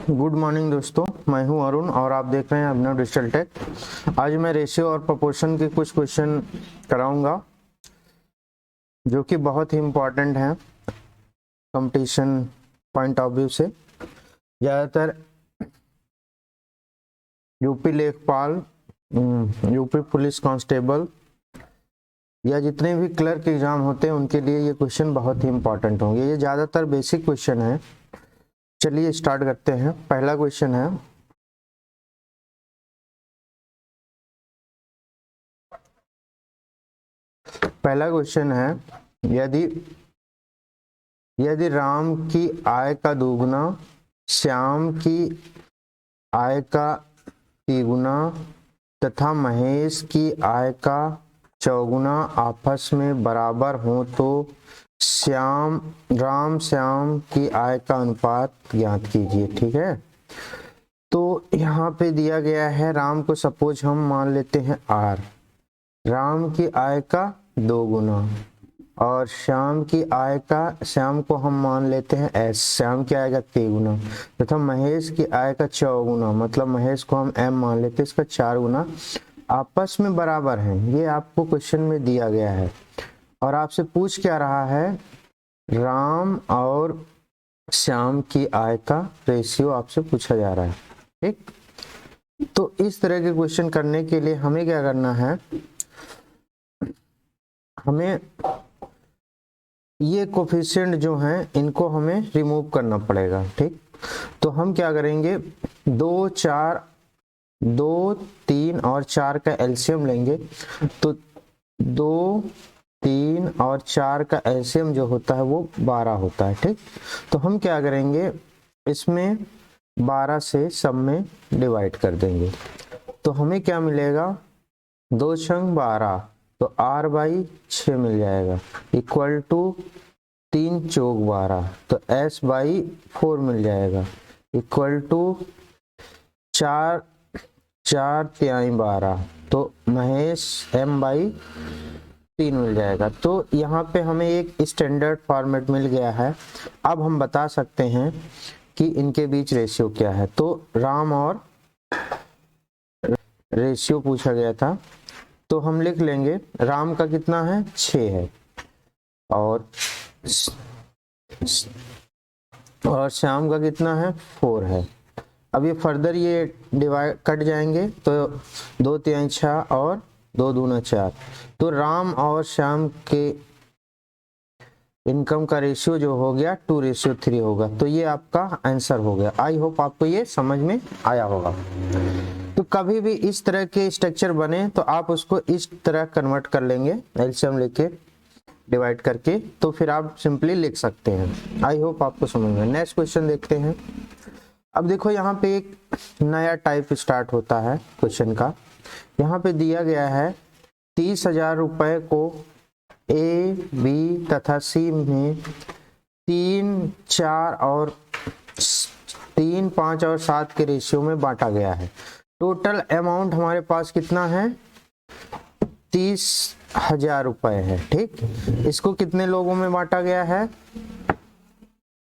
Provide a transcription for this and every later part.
Good morning दोस्तों, मैं हूं अरुण और आप देख रहे हैं अभिनव डिजिटल टेक। आज मैं रेशियो और प्रोपोर्शन के कुछ क्वेश्चन कराऊंगा जो कि बहुत ही इम्पोर्टेंट हैं कंपटीशन पॉइंट ऑफ व्यू से। ज़्यादातर यूपी लेखपाल, यूपी पुलिस कांस्टेबल या जितने भी क्लर्क एग्जाम होते हैं उनके लिए ये क्वेश्चन बहुत ही इम्पोर्टेंट होंगे। ये ज़्यादातर बेसिक क्वेश्चन है। चलिए स्टार्ट करते हैं। पहला क्वेश्चन है, यदि यदि राम की आय का दुगुना श्याम की आय का तिगुना तथा महेश की आय का चौगुना आपस में बराबर हो तो राम श्याम की आय का अनुपात ज्ञात कीजिए। ठीक है, तो यहाँ पे दिया गया है राम को सपोज हम मान लेते हैं R, राम की आय का 2 गुना, और श्याम को हम मान लेते हैं S, श्याम की आय का 3 गुना, तथा महेश की आय का 4 गुना, मतलब महेश को हम M मान लेते हैं, इसका 4 गुना आपस में बराबर हैं। ये आपको क्वेश्चन में दिया गया है और आपसे पूछ क्या रहा है, राम और श्याम की आय का रेशियो आपसे पूछा जा रहा है। ठीक, तो इस तरह के क्वेश्चन करने के लिए हमें क्या करना है, हमें ये कोफिशिएंट जो हैं इनको हमें रिमूव करना पड़ेगा। ठीक, तो हम क्या करेंगे, 2, 3 और 4 का एलसीएम लेंगे। तो 2, 3 और 4 का एलसीएम जो होता है वो 12 होता है। ठीक, तो हम क्या करेंगे, इसमें 12 से सब में डिवाइड कर देंगे। तो हमें क्या मिलेगा, 2 छंग 12, तो R/6 मिल जाएगा, इक्वल टू 3 चौक 12, तो S/4 मिल जाएगा, इक्वल टू 4 तिहाई 12, तो महेश M/3 मिल जाएगा। तो यहाँ पे हमें एक स्टैंडर्ड फॉर्मेट मिल गया है। अब हम बता सकते हैं कि इनके बीच रेशियो क्या है। तो राम और रेशियो पूछा गया था, तो हम लिख लेंगे राम का कितना है, 6 है, और श्याम का कितना है, 4 है। अब ये फर्दर ये डिवाइड कट जाएंगे, तो 2 तिहाई 6 और 2 दूना 4, तो राम और श्याम के इनकम का रेशियो जो हो गया 2:3 होगा। तो ये आपका आंसर हो गया। आई होप आपको ये समझ में आया होगा। तो कभी भी इस तरह के स्ट्रक्चर बने तो आप उसको इस तरह कन्वर्ट कर लेंगे, एलसीएम लेके डिवाइड करके, तो फिर आप सिंपली लिख सकते हैं। आई होप आपको समझ में। नेक्स्ट क्वेश्चन देखते हैं। अब देखो यहाँ पे एक नया टाइप स्टार्ट होता है क्वेश्चन का। यहाँ पे दिया गया है 30,000 रुपए को A, B तथा C में 3, 5 और 7 के रेशियो में बांटा गया है। टोटल अमाउंट हमारे पास कितना है, 30,000 रुपए है। ठीक, इसको कितने लोगों में बांटा गया है,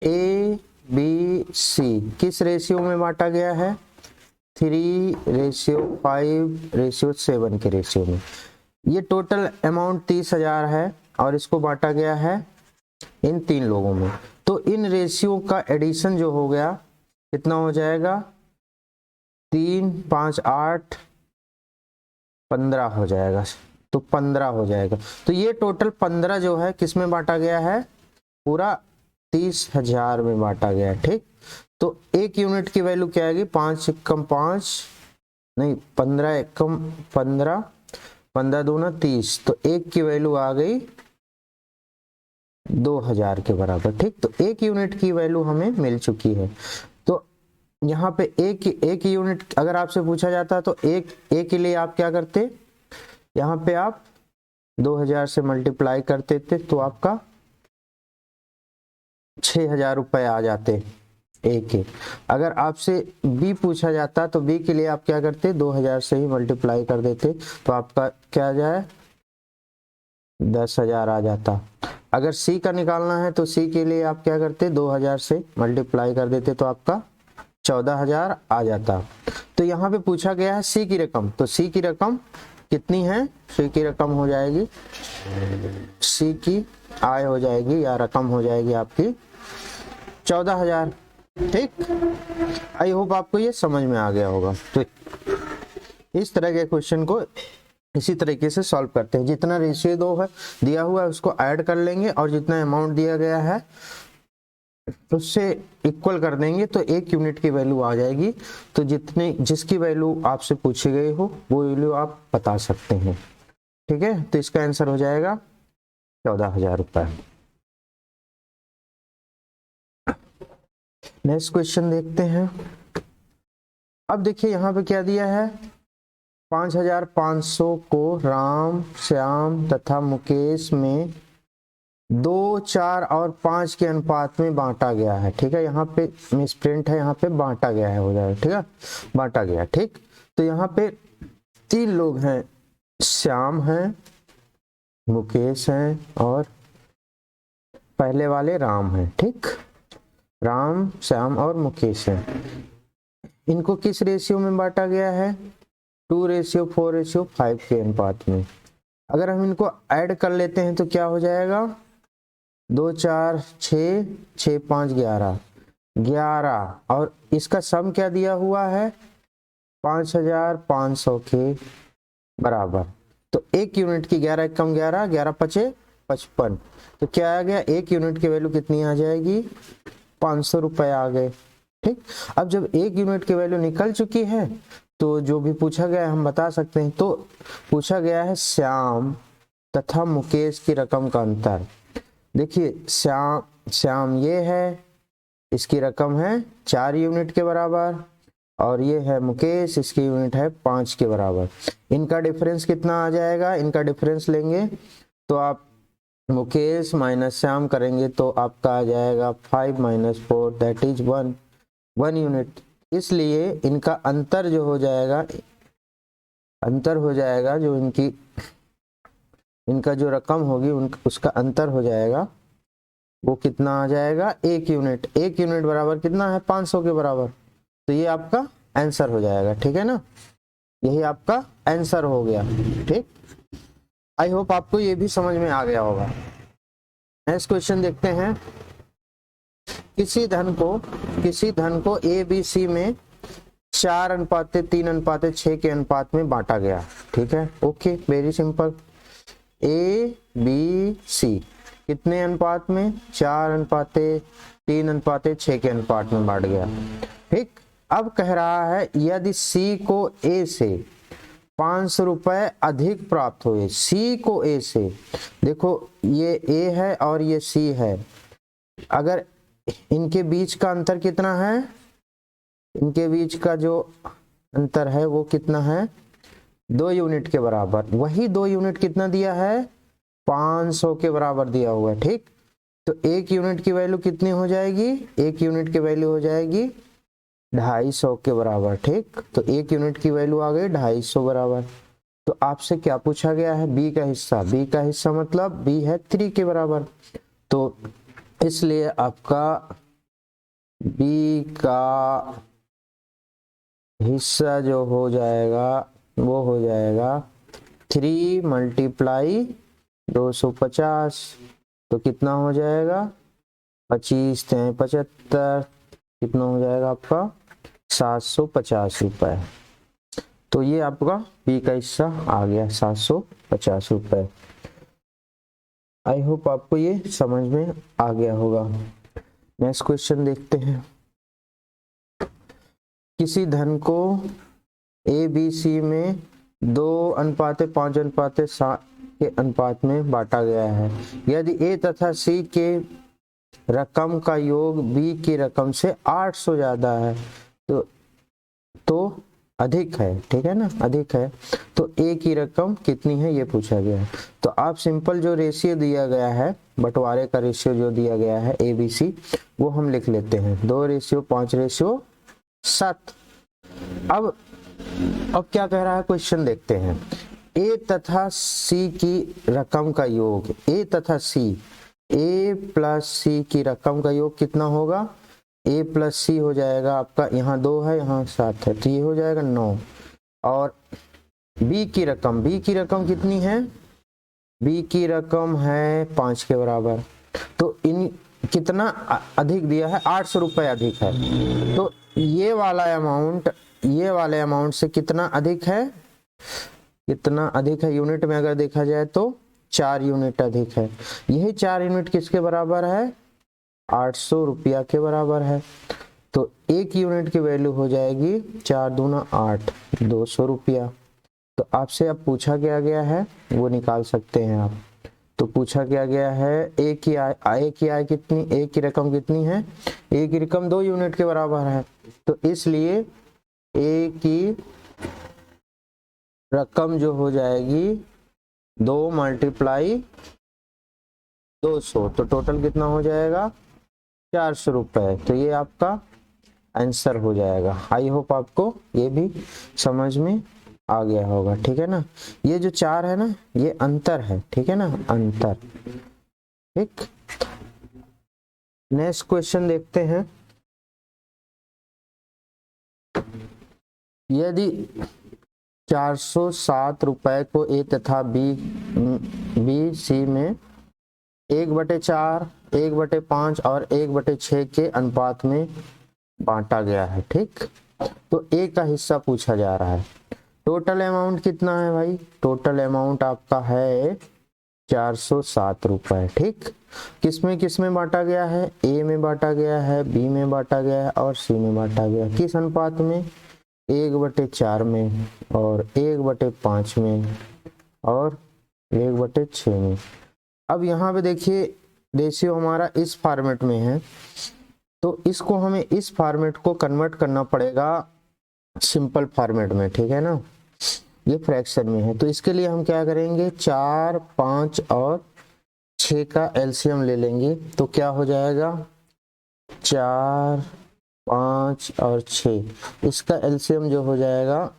A, B, C किस रेशियो में बांटा गया है, 3:5:7 के रेशियो में। ये टोटल अमाउंट 30,000 है और इसको बांटा गया है इन 3 लोगों में। तो इन रेशियो का एडिशन जो हो गया कितना हो जाएगा, 3, 5, 8, 15 हो जाएगा, तो 15 हो जाएगा। तो ये टोटल 15 जो है किस में बांटा गया है, पूरा 30,000 में बांटा गया है। ठीक, तो एक यूनिट की वैल्यू क्या आएगी, 5 एकम 5 नहीं 15 एकम 15, 15 दूना 30, तो एक की वैल्यू आ गई 2000 के बराबर। ठीक, तो एक यूनिट की वैल्यू हमें मिल चुकी है। तो यहाँ पे एक यूनिट अगर आपसे पूछा जाता तो एक के लिए आप क्या करते, यहाँ पे आप 2000 से मल्टीप्लाई करते थे तो आपका 6,000 रुपए आ जाते एक के। अगर आपसे बी पूछा जाता तो बी के लिए आप क्या करते, 2000 से ही मल्टीप्लाई कर देते, तो आपका क्या आ जाए, 10,000 आ जाता। अगर सी का निकालना है तो सी के लिए आप क्या करते, 2000 से मल्टीप्लाई कर देते तो आपका 14,000 आ जाता। तो यहाँ पे पूछा गया है सी की रकम, तो सी की रकम कितनी है? सी की रकम हो जाएगी, सी की आय हो जाएगी या रकम हो जाएगी आपकी 14,000। ठीक, आई होप आपको ये समझ में आ गया होगा। तो इस तरह के क्वेश्चन को इसी तरीके से सॉल्व करते हैं। जितना रेशियो दो है दिया हुआ है उसको ऐड कर लेंगे और जितना अमाउंट दिया गया है उससे इक्वल कर देंगे तो एक यूनिट की वैल्यू आ जाएगी। तो जिसकी वैल्यू आपसे पूछी गई हो वो वैल्यू आप बता सकते हैं। ठीक है, तो इसका आंसर हो जाएगा 14,000 रुपए। नेक्स्ट क्वेश्चन देखते हैं। अब देखिए यहाँ पे क्या दिया है, 5,500 को राम, श्याम तथा मुकेश में 2, 4 और 5 के अनुपात में बांटा गया है। ठीक है, यहाँ पे मिसप्रिंट है, यहाँ पे बांटा गया है हो जाएगा। ठीक है, बांटा गया। ठीक, तो यहाँ पे 3 लोग हैं, श्याम हैं, मुकेश हैं और पहले वाले राम हैं। ठीक, राम, श्याम और मुकेश हैं। इनको किस रेशियो में बांटा गया है? 2:4:5 के अनुपात में। अगर हम इनको ऐड कर लेते हैं तो क्या हो जाएगा? 2, 4, 6, 6, 5, 11, 11 और इसका सम क्या दिया हुआ है? 5,500 के बराबर। तो एक यूनिट की 11 कम 11, 11 पचे 55। तो क्या आ गया? एक यूनिट की वैल्यू कितनी आ जाएगी? 500 रुपए आ गए। ठीक, अब जब एक यूनिट की वैल्यू निकल चुकी है तो जो भी पूछा गया है हम बता सकते हैं। तो पूछा गया है श्याम तथा मुकेश की रकम का अंतर। देखिए श्याम ये है, इसकी रकम है 4 यूनिट के बराबर और ये है मुकेश, इसकी यूनिट है 5 के बराबर। इनका डिफरेंस कितना आ जाएगा? इनका डिफरेंस लेंगे तो आप मुकेश माइनस श्याम करेंगे तो आपका आ जाएगा 5 - 4 दैट इज 1 यूनिट। इसलिए इनका अंतर जो हो जाएगा, अंतर हो जाएगा जो इनका जो रकम होगी उसका अंतर हो जाएगा, वो कितना आ जाएगा? 1 यूनिट। 1 यूनिट बराबर कितना है? 500 के बराबर। तो ये आपका आंसर हो जाएगा। ठीक है ना, यही आपका आंसर हो गया। ठीक, आई होप आपको ये भी समझ में आ गया होगा। नेक्स्ट क्वेश्चन देखते हैं। किसी धन को ए बी सी में 4:3:6 के अनुपात में बांटा गया। ठीक है, okay, very simple. A B C कितने अनुपात में? 4:3:6 के अनुपात में बांट गया। ठीक, अब कह रहा है यदि सी को ए से 500 रुपए अधिक प्राप्त हुए। सी को ए से, देखो ये ए है और ये सी है, अगर इनके बीच का अंतर कितना है? इनके बीच का जो अंतर है वो कितना है? 2 यूनिट के बराबर। वही 2 यूनिट कितना दिया है? 500 के बराबर दिया हुआ है। ठीक, तो 1 यूनिट की वैल्यू कितनी हो जाएगी? 1 यूनिट की वैल्यू हो जाएगी 250 के बराबर। ठीक, तो 1 यूनिट की वैल्यू आ गई 250 बराबर। तो आपसे क्या पूछा गया है? बी का हिस्सा। बी का हिस्सा मतलब बी है 3 के बराबर, तो इसलिए आपका बी का हिस्सा जो हो जाएगा वो हो जाएगा 3 × 250। तो कितना हो जाएगा? 25 × 75, कितना हो जाएगा आपका? 750 रुपए। तो ये आपका बी का हिस्सा आ गया 750 रुपए। आई होप आपको ये समझ में आ गया होगा। नेक्स्ट क्वेश्चन देखते हैं। किसी धन को ए बी सी में 2:5:7 के अनुपात में बांटा गया है। यदि ए तथा सी के रकम का योग बी की रकम से 800 ज्यादा है तो अधिक है। ठीक है ना, अधिक है, तो ए की रकम कितनी है ये पूछा गया है। तो आप सिंपल जो रेशियो दिया गया है, बंटवारे का रेशियो जो दिया गया है ए बी सी, वो हम लिख लेते हैं 2:5:7। अब क्या कह रहा है क्वेश्चन देखते हैं। ए तथा सी की रकम का योग, ए तथा सी, ए प्लस सी की रकम का योग कितना होगा? ए प्लस सी हो जाएगा आपका, यहाँ 2 है यहाँ 7 है तो ये हो जाएगा 9। और बी की रकम कितनी है, बी की रकम है 5 के बराबर। तो इन कितना अधिक दिया है, 800 रुपये अधिक है। तो ये वाला अमाउंट से कितना अधिक है, कितना अधिक है यूनिट में अगर देखा जाए तो 4 यूनिट अधिक है। यही 4 यूनिट किसके बराबर है, 800 रुपया के बराबर है। तो एक यूनिट की वैल्यू हो जाएगी 4 दूना 8, 200 रुपया। तो आपसे अब पूछा क्या गया है वो निकाल सकते हैं आप। तो पूछा क्या गया है, ए की आय कितनी, ए की रकम कितनी है, ए की रकम 2 यूनिट के बराबर है। तो इसलिए ए की रकम जो हो जाएगी 2 × 200, तो टोटल कितना हो जाएगा 400 रुपये। तो ये आपका आंसर हो जाएगा। आई होप आपको ये भी समझ में आ गया होगा, ठीक है ना। ये जो 4 है ना ये अंतर है, ठीक है ना, अंतर। ठीक, नेक्स्ट क्वेश्चन देखते हैं। यदि 407 रुपए को ए तथा बी सी में 1/4, 1/5 और 1/6 के अनुपात में बांटा गया है, ठीक। तो ए का हिस्सा पूछा जा रहा है। टोटल अमाउंट कितना है भाई, टोटल अमाउंट आपका है 407 रुपए, ठीक। किसमें बांटा गया है, ए में बांटा गया है, बी में बांटा गया है और सी में बांटा गया है। किस अनुपात में, 1/4 में और 1/5 में और 1/6 में। अब यहाँ पे देखिए रेशियो हमारा इस फॉर्मेट में है, तो इसको हमें इस फॉर्मेट को कन्वर्ट करना पड़ेगा सिंपल फॉर्मेट में, ठीक है ना। ये फ्रैक्शन में है तो इसके लिए हम क्या करेंगे, 4, 5 और 6 का एलसीएम ले लेंगे। तो क्या हो जाएगा 4, 5 और 6, इसका एलसीएम जो हो जाएगा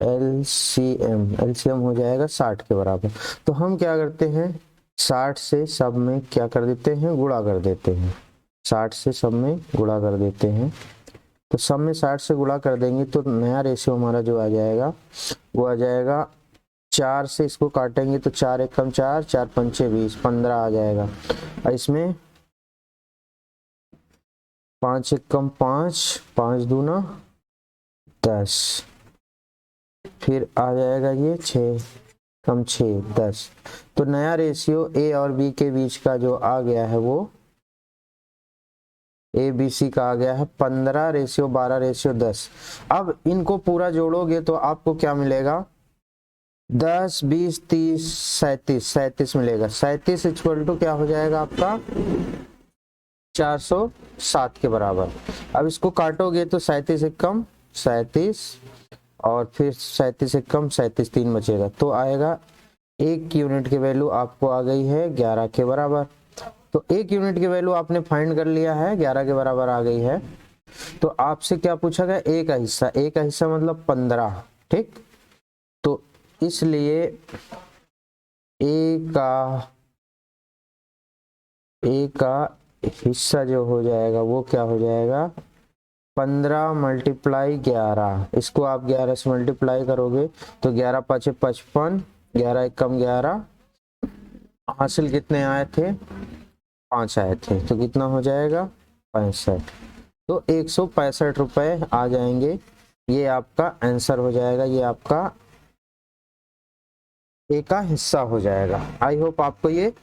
एलसीएम हो जाएगा 60 के बराबर। तो हम क्या करते हैं 60 से सब में क्या कर देते हैं, गुणा कर देते हैं, 60 से सब में गुणा कर देते हैं। तो सब में 60 से गुणा कर देंगे तो नया रेशियो हमारा जो आ जाएगा वो आ जाएगा 4 से इसको काटेंगे तो 4 × 1 = 4, 4 × 5 = 20, 15 आ जाएगा। और इसमें 5 × 1 = 5, 5 दूना 10, फिर आ जाएगा ये 6 × 6 = 10। तो नया रेशियो ए और बी के बीच का जो आ गया है वो ABC का आ गया है 15:12:10। अब इनको पूरा जोड़ोगे तो आपको क्या मिलेगा, 10, 20, 30, 37 मिलेगा। 37 = क्या हो जाएगा आपका 407 के बराबर। अब इसको काटोगे तो 37 × 1 = 37 और फिर 37 × 1 = 37, 3 बचेगा। तो आएगा 1 यूनिट की वैल्यू आपको आ गई है 11 के बराबर। तो 1 यूनिट की वैल्यू आपने फाइंड कर लिया है, 11 के बराबर आ गई है। तो आपसे क्या पूछा गया, ए का हिस्सा मतलब 15, ठीक। तो इसलिए ए का हिस्सा जो हो जाएगा वो क्या हो जाएगा 15 × 11। इसको आप 11 से मल्टीप्लाई करोगे तो 11 × 5 = 55, 11 × 1 = 11। हासिल कितने आए थे, 5 आए थे। तो कितना हो जाएगा 65। तो 165 रुपए आ जाएंगे। ये आपका आंसर हो जाएगा, ये आपका ए का हिस्सा हो जाएगा। आई होप आपको ये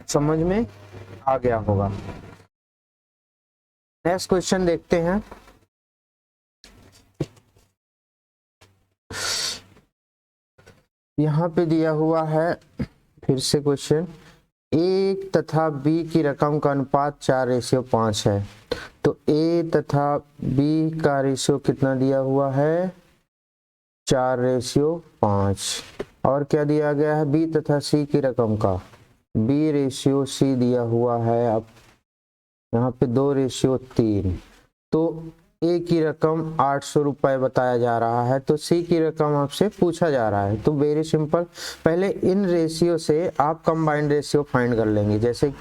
समझ में आ गया होगा। नेक्स्ट क्वेश्चन देखते हैं। यहाँ पे दिया हुआ है फिर से क्वेश्चन, ए तथा बी की रकम का अनुपात 4:5 है। तो ए तथा बी का रेशियो कितना दिया हुआ है 4:5। और क्या दिया गया है, बी तथा सी की रकम का, B/C दिया हुआ है। अब यहाँ पे 2:3। तो ए की रकम 800 रुपए बताया जा रहा है, तो सी की रकम आपसे पूछा जा रहा है। तो वेरी सिंपल, पहले इन रेशियो से आप कंबाइंड रेशियो फाइंड कर लेंगे। जैसे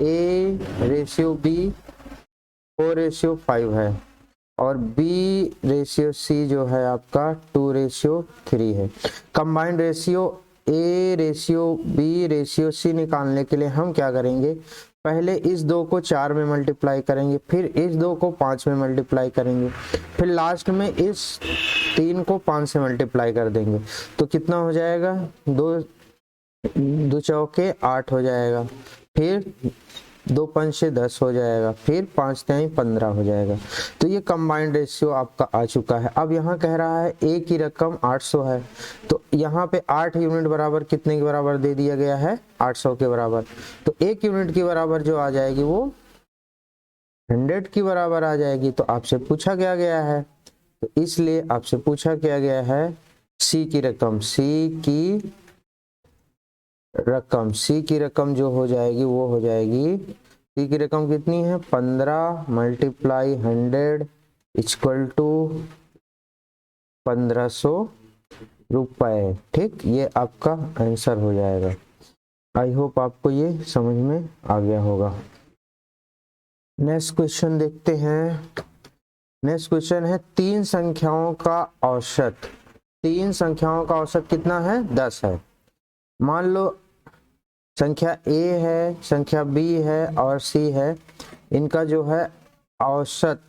A/B 4/5 है और B/C जो है आपका 2/3 है। कंबाइंड रेशियो A/B/C निकालने के लिए हम क्या करेंगे, पहले इस 2 को 4 में मल्टीप्लाई करेंगे, फिर इस 2 को 5 में मल्टीप्लाई करेंगे, फिर लास्ट में इस 3 को 5 से मल्टीप्लाई कर देंगे। तो कितना हो जाएगा, 2 चौके 8 हो जाएगा, फिर 2 पंचे 10 हो जाएगा, फिर 5 तिहाई 15 हो जाएगा। तो ये कंबाइंड रेशियो आपका आ चुका है। अब यहाँ कह रहा है ए की रकम 800 है, तो यहाँ पे 8 यूनिट बराबर कितने के बराबर दे दिया गया है, 800 के बराबर। तो 1 यूनिट की बराबर जो आ जाएगी वो 100 की बराबर आ जाएगी। तो आपसे पूछा गया है, तो इसलिए आपसे पूछा गया है सी की रकम, सी की रकम जो हो जाएगी वो हो जाएगी, सी की रकम कितनी है, 15 मल्टीप्लाई 100 इक्वल टू 1500 रुपए। ठीक, ये आपका आंसर हो जाएगा। आई होप आपको ये समझ में आ गया होगा। नेक्स्ट क्वेश्चन देखते हैं। नेक्स्ट क्वेश्चन है 3 संख्याओं का औसत। 3 संख्याओं का औसत कितना है, 10 है। मान लो संख्या A है, संख्या B है और C है, इनका जो है औसत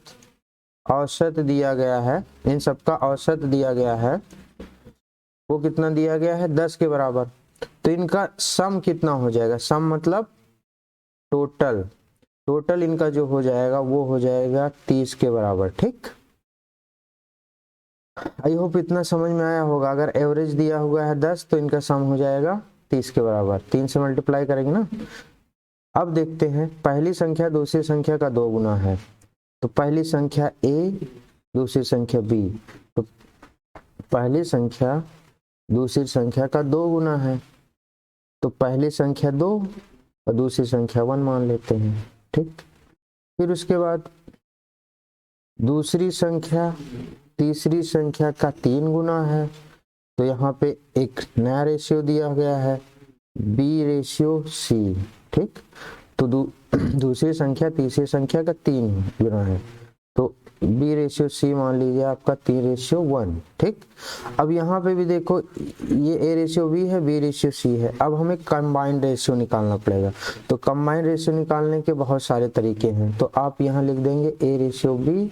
दिया गया है, इन सबका औसत दिया गया है, वो कितना दिया गया है, 10 के बराबर। तो इनका सम कितना हो जाएगा, सम मतलब टोटल इनका जो हो जाएगा वो हो जाएगा 30 के बराबर। ठीक, आई होप इतना समझ में आया होगा। अगर एवरेज दिया हुआ है 10 तो इनका सम हो जाएगा 30 के बराबर, 3 से मल्टीप्लाई करेंगे ना। अब देखते हैं, पहली संख्या दूसरी संख्या का 2 गुना है, तो पहली संख्या A दूसरी संख्या B, तो पहली संख्या दूसरी संख्या का 2 गुना है, तो पहली संख्या 2 और दूसरी संख्या 1 मान लेते हैं। ठीक, फिर उसके बाद दूसरी संख्या तीसरी संख्या का 3 गुना है, तो यहाँ पे एक नया रेशियो दिया गया है B/C। ठीक, तो दूसरी संख्या तीसरी संख्या का 3 गुना है, तो B/C मान लीजिए आपका 3/1। ठीक, अब यहाँ पे भी देखो ये A/B है, B/C है। अब हमें कंबाइंड रेशियो निकालना पड़ेगा। तो कंबाइंड रेशियो निकालने के बहुत सारे तरीके हैं, तो आप यहाँ लिख देंगे A/B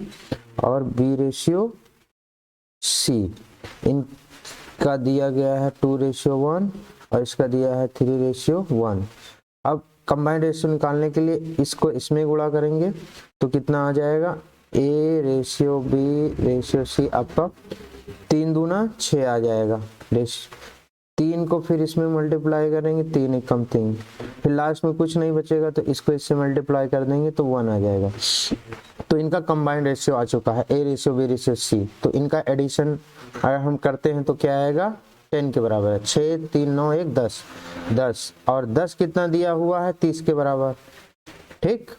और B/C। इनका दिया गया है 2/1 और इसका दिया है 3/1। अब कंबाइंड रेशियो निकालने के लिए इसको इसमें गुणा करेंगे तो कितना आ जाएगा, A/B/C आपका 3 दूना 6 आ जाएगा। 3 को फिर इसमें मल्टीप्लाई करेंगे, 3 एकम 3, फिर लास्ट में कुछ नहीं बचेगा तो इसको इससे मल्टीप्लाई कर देंगे तो 1 आ जाएगा। तो इनका कंबाइंड रेशियो आ चुका है A/B/C। तो इनका एडिशन अगर हम करते हैं तो क्या आएगा, 10 के बराबर है। 6 3 9 1 10 और 10 कितना दिया हुआ है, 30 के बराबर। ठीक,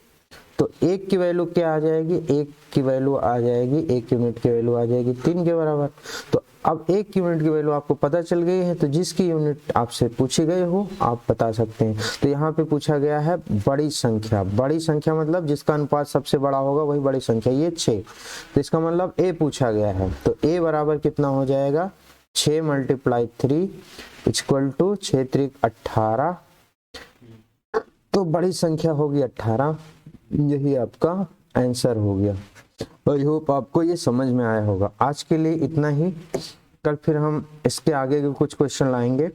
तो 1 की वैल्यू क्या आ जाएगी, 1 की वैल्यू आ जाएगी, 1 यूनिट की वैल्यू आ जाएगी 3 के बराबर। तो अब 1 यूनिट की वैल्यू आपको पता चल गई है, तो जिसकी यूनिट आपसे पूछी गई हो आप बता सकते हैं। तो यहाँ पे पूछा गया है बड़ी संख्या। बड़ी संख्या मतलब जिसका अनुपात सबसे बड़ा होगा वही बड़ी संख्या, ये 6, तो इसका मतलब A पूछा गया है। तो A बराबर कितना हो जाएगा, 6 × 3 इक्वल टू 6 3 18। तो बड़ी संख्या होगी 18। यही आपका आंसर हो गया। आई होप आपको ये समझ में आया होगा। आज के लिए इतना ही, कल फिर हम इसके आगे के कुछ क्वेश्चन लाएंगे।